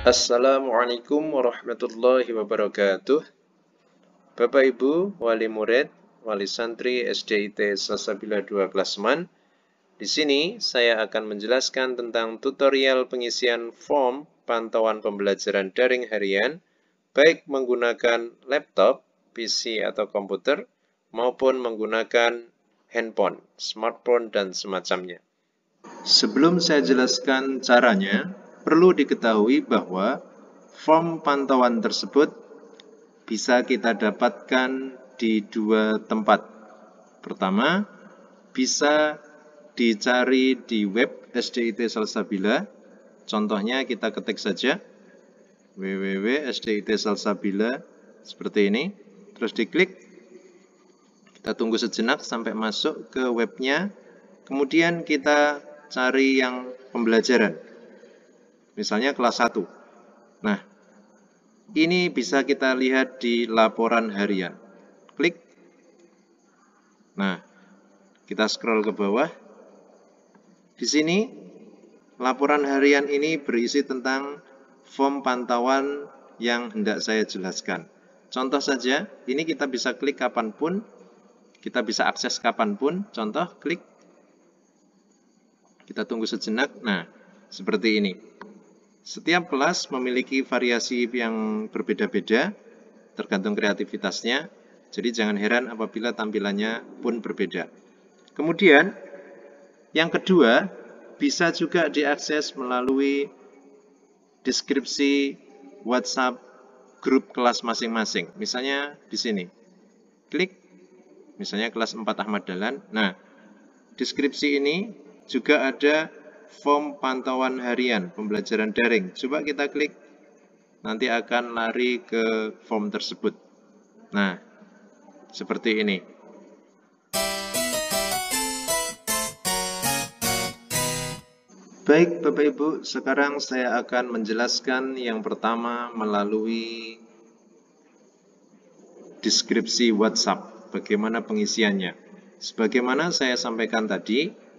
Assalamualaikum warahmatullahi wabarakatuh. Bapak Ibu, wali murid, wali santri SDIT Salsabila 2 Klasman. Di sini saya akan menjelaskan tentang tutorial pengisian form pantauan pembelajaran daring harian, baik menggunakan laptop, PC atau komputer, maupun menggunakan handphone, smartphone, dan semacamnya. Sebelum saya jelaskan caranya, perlu diketahui bahwa form pantauan tersebut bisa kita dapatkan di dua tempat. Pertama, bisa dicari di web SDIT Salsabila. Contohnya kita ketik saja www.sdit-salsabila seperti ini. Terus diklik. Kita tunggu sejenak sampai masuk ke webnya. Kemudian kita cari yang pembelajaran. Misalnya kelas 1. Nah, ini bisa kita lihat di laporan harian. Klik. Nah, kita scroll ke bawah. Di sini, laporan harian ini berisi tentang form pantauan yang hendak saya jelaskan. Contoh saja, ini kita bisa klik kapanpun, kita bisa akses kapanpun. Contoh, klik. Kita tunggu sejenak. Nah, seperti ini. Setiap kelas memiliki variasi yang berbeda-beda, tergantung kreativitasnya. Jadi jangan heran apabila tampilannya pun berbeda. Kemudian, yang kedua, bisa juga diakses melalui deskripsi WhatsApp grup kelas masing-masing. Misalnya di sini. Klik, misalnya kelas 4 Ahmad Dahlan. Nah, deskripsi ini juga ada form pantauan harian pembelajaran daring. Coba kita klik, nanti akan lari ke form tersebut. Nah, seperti ini. Baik Bapak Ibu, sekarang saya akan menjelaskan yang pertama melalui deskripsi WhatsApp, bagaimana pengisiannya. Sebagaimana saya sampaikan tadi,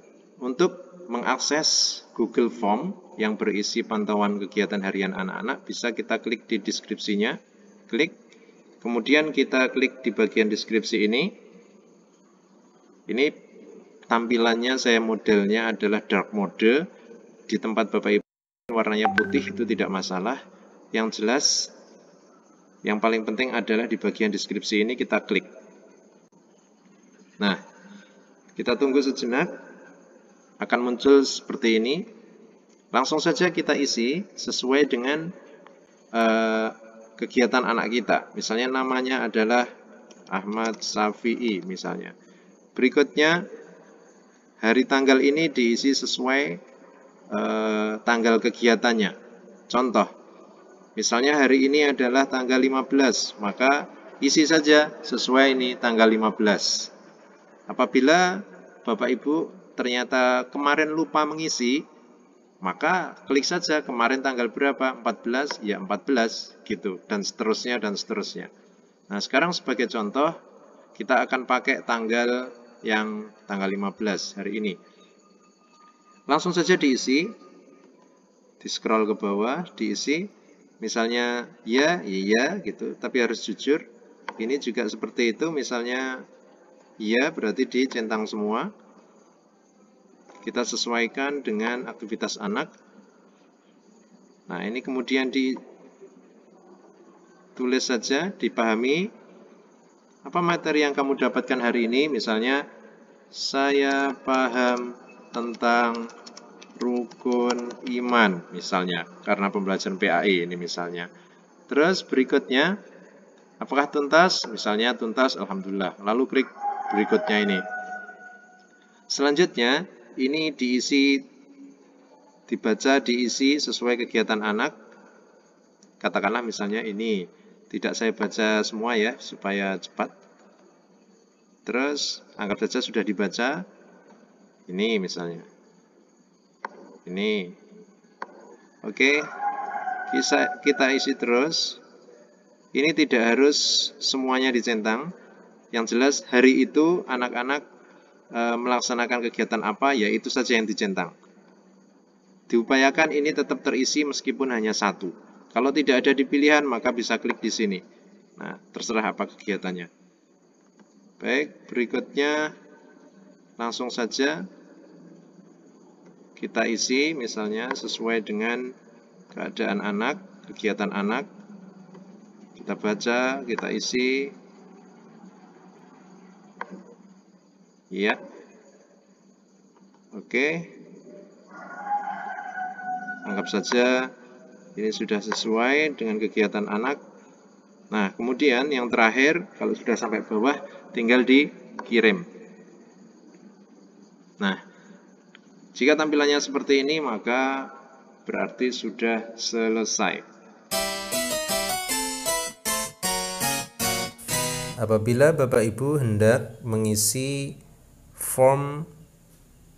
untuk mengakses Google Form yang berisi pantauan kegiatan harian anak-anak, bisa kita klik di deskripsinya, klik, kemudian kita klik di bagian deskripsi ini. Ini tampilannya saya modelnya adalah dark mode. Di tempat Bapak Ibu warnanya putih itu tidak masalah. Yang jelas, yang paling penting adalah di bagian deskripsi ini kita klik. Nah, kita tunggu sejenak, akan muncul seperti ini. Langsung saja kita isi sesuai dengan kegiatan anak kita. Misalnya namanya adalah Ahmad Safi'i misalnya. Berikutnya, hari tanggal ini diisi sesuai tanggal kegiatannya. Contoh, misalnya hari ini adalah tanggal 15, maka isi saja sesuai ini tanggal 15. Apabila Bapak Ibu ternyata kemarin lupa mengisi, maka klik saja kemarin tanggal berapa, 14, ya 14, gitu, dan seterusnya, dan seterusnya. Nah, sekarang sebagai contoh, kita akan pakai tanggal yang tanggal 15 hari ini. Langsung saja diisi, di scroll ke bawah, diisi, misalnya ya, iya, gitu, tapi harus jujur. Ini juga seperti itu, misalnya ya, berarti dicentang semua. Kita sesuaikan dengan aktivitas anak. Nah, ini kemudian ditulis saja, dipahami apa materi yang kamu dapatkan hari ini. Misalnya, saya paham tentang rukun iman, misalnya, karena pembelajaran PAI ini misalnya. Terus berikutnya, apakah tuntas? Misalnya tuntas, alhamdulillah. Lalu klik berikutnya ini. Selanjutnya, ini dibaca, diisi sesuai kegiatan anak. Katakanlah misalnya ini, tidak saya baca semua ya, supaya cepat. Terus, anggap saja sudah dibaca. Ini misalnya. Ini. Oke, kita isi terus. Ini tidak harus semuanya dicentang. Yang jelas, hari itu anak-anak melaksanakan kegiatan apa, ya itu saja yang dicentang. Diupayakan ini tetap terisi meskipun hanya satu. Kalau tidak ada di pilihan, maka bisa klik di sini. Nah, terserah apa kegiatannya. Baik, berikutnya langsung saja kita isi, misalnya sesuai dengan keadaan anak, kegiatan anak. Kita baca, kita isi. Ya. Oke. Anggap saja ini sudah sesuai dengan kegiatan anak. Nah, kemudian yang terakhir, kalau sudah sampai bawah, tinggal dikirim. Nah, jika tampilannya seperti ini, maka berarti sudah selesai. Apabila Bapak Ibu hendak mengisi form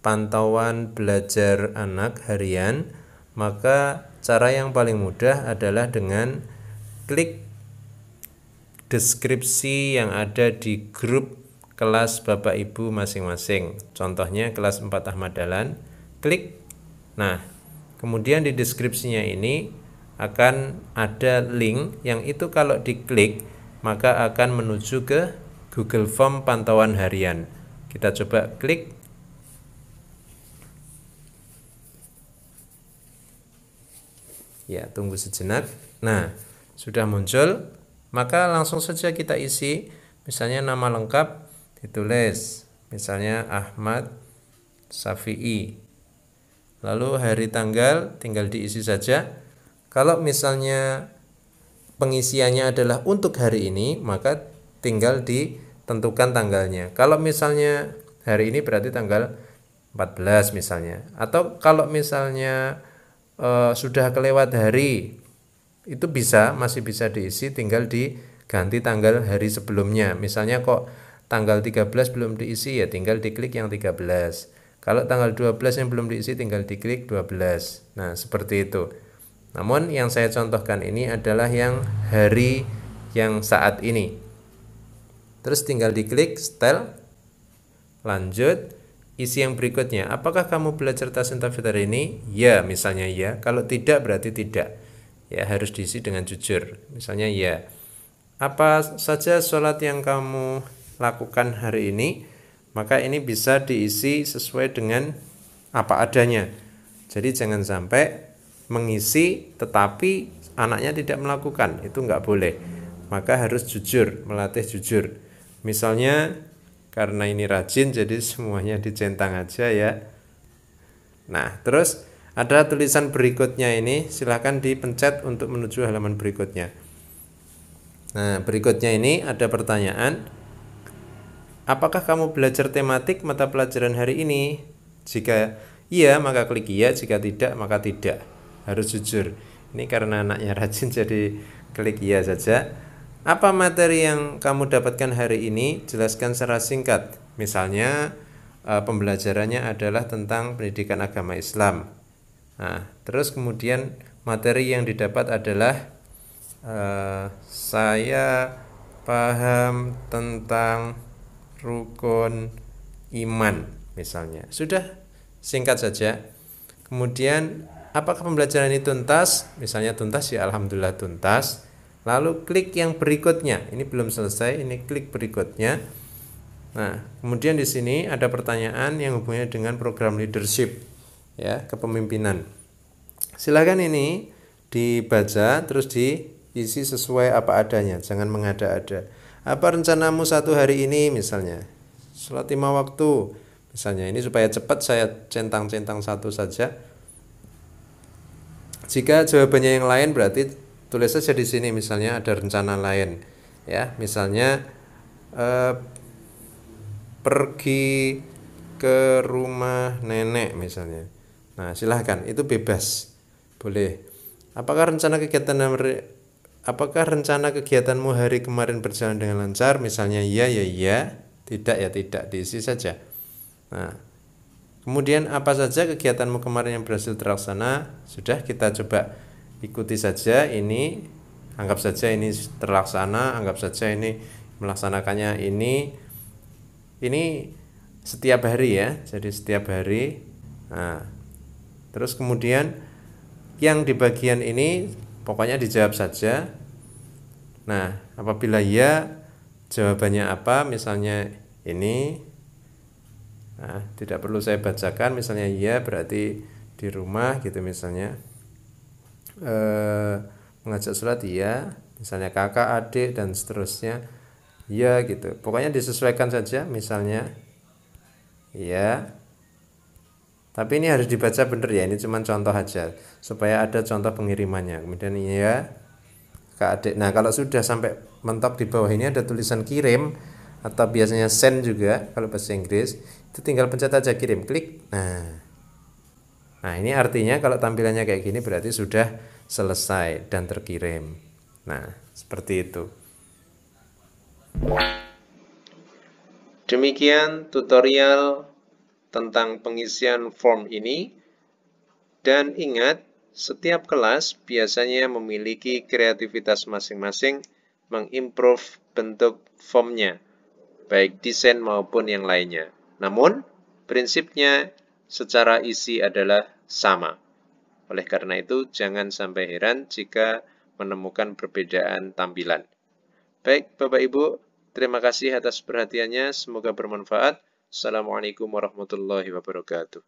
pantauan belajar anak harian, maka cara yang paling mudah adalah dengan klik deskripsi yang ada di grup kelas Bapak Ibu masing-masing. Contohnya kelas 4 Ahmad Dahlan, klik. Nah, kemudian di deskripsinya ini akan ada link yang itu kalau diklik maka akan menuju ke Google Form pantauan harian. Kita coba klik. Ya, tunggu sejenak. Nah, sudah muncul. Maka langsung saja kita isi, misalnya nama lengkap ditulis, misalnya Ahmad Safi'i. Lalu hari tanggal tinggal diisi saja. Kalau misalnya pengisiannya adalah untuk hari ini, maka tinggal ditentukan tanggalnya. Kalau misalnya hari ini berarti tanggal 14 misalnya. Atau kalau misalnya sudah kelewat hari, itu masih bisa diisi, tinggal diganti tanggal hari sebelumnya. Misalnya kok tanggal 13 belum diisi, ya tinggal diklik yang 13. Kalau tanggal 12 yang belum diisi, tinggal diklik 12. Nah, seperti itu. Namun yang saya contohkan ini adalah yang hari yang saat ini. Terus tinggal diklik setel, lanjut, isi yang berikutnya. Apakah kamu belajar Tasawuf Tauhid hari ini? Ya, misalnya ya. Kalau tidak berarti tidak. Ya, harus diisi dengan jujur. Misalnya ya. Apa saja sholat yang kamu lakukan hari ini? Maka ini bisa diisi sesuai dengan apa adanya. Jadi jangan sampai mengisi tetapi anaknya tidak melakukan. Itu nggak boleh. Maka harus jujur, melatih jujur. Misalnya karena ini rajin jadi semuanya dicentang aja ya. Nah, terus ada tulisan berikutnya ini, silahkan dipencet untuk menuju halaman berikutnya. Nah, berikutnya ini ada pertanyaan, apakah kamu belajar tematik mata pelajaran hari ini? Jika iya, maka klik iya, jika tidak, maka tidak. Harus jujur. Ini karena anaknya rajin jadi klik iya saja. Apa materi yang kamu dapatkan hari ini? Jelaskan secara singkat. Misalnya, pembelajarannya adalah tentang pendidikan agama Islam. Nah, terus kemudian materi yang didapat adalah saya paham tentang rukun iman misalnya. Sudah, singkat saja. Kemudian apakah pembelajaran ini tuntas? Misalnya tuntas, ya alhamdulillah tuntas. Lalu klik yang berikutnya. Ini belum selesai, ini klik berikutnya. Nah, kemudian di sini ada pertanyaan yang hubungannya dengan program leadership. Ya, kepemimpinan. Silakan ini dibaca terus diisi sesuai apa adanya, jangan mengada-ada. Apa rencanamu satu hari ini misalnya? Sholat 5 waktu. Misalnya ini supaya cepat saya centang-centang satu saja. Jika jawabannya yang lain berarti tulis saja di sini misalnya ada rencana lain. Ya, misalnya pergi ke rumah nenek misalnya. Nah, silahkan, itu bebas, boleh. Apakah rencana kegiatanmu hari kemarin berjalan dengan lancar? Misalnya iya ya iya, tidak ya tidak, diisi saja. Nah, kemudian apa saja kegiatanmu kemarin yang berhasil terlaksana? Sudah, kita coba ikuti saja ini. Anggap saja ini terlaksana, anggap saja ini melaksanakannya ini setiap hari ya. Jadi setiap hari. Nah, terus kemudian yang di bagian ini pokoknya dijawab saja. Nah, apabila ya, jawabannya apa? Misalnya ini. Nah, tidak perlu saya bacakan. Misalnya ya berarti di rumah gitu misalnya. Mengajak sholat iya. Misalnya kakak, adik dan seterusnya. Ya gitu. Pokoknya disesuaikan saja. Misalnya ya. Tapi ini harus dibaca benar ya. Ini cuma contoh aja supaya ada contoh pengirimannya. Kemudian ya. Kak adik. Nah, kalau sudah sampai mentok di bawah ini ada tulisan kirim atau biasanya send juga kalau bahasa Inggris, itu tinggal pencet aja kirim, klik. Nah, ini artinya kalau tampilannya kayak gini berarti sudah selesai dan terkirim. Nah, seperti itu. Demikian tutorial tentang pengisian form ini. Dan ingat, setiap kelas biasanya memiliki kreativitas masing-masing mengimprove bentuk formnya, baik desain maupun yang lainnya. Namun, prinsipnya secara isi adalah sama. Oleh karena itu, jangan sampai heran jika menemukan perbedaan tampilan. Baik, Bapak Ibu, terima kasih atas perhatiannya. Semoga bermanfaat. Assalamualaikum warahmatullahi wabarakatuh.